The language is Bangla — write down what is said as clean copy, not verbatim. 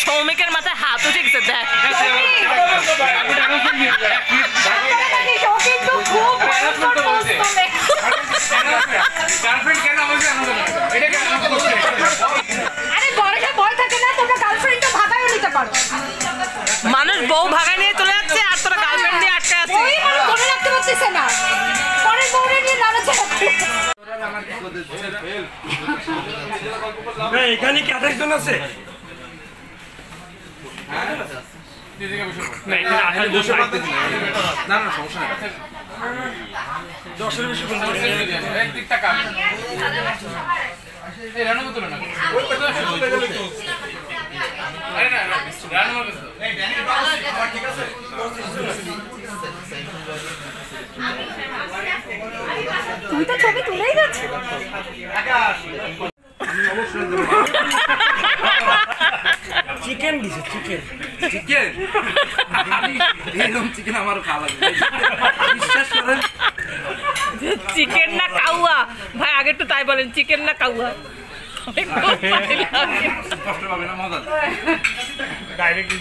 সৌমিকের মাথায় হাত উঠে গেছে দেখ। মানুষ বউ ভাগায় নিয়ে চলে যাচ্ছে আর তোরা গার্লফ্রেন্ড নিয়ে আটকে আছিস। এখানে কি আরেকজন আছে? তুই তো ছবি তুলেই যাচ্ছিস। চিকেন দিছে, চিকেন চিকেন চিকেন আমার ভালো লাগে, বিশ্বাস করেন। চিকেন না কাউয়া ভাই, আগে একটু তাই বলেন, চিকেন না কাউয়া? কষ্ট পাবে না, মজা ডাইরেক্ট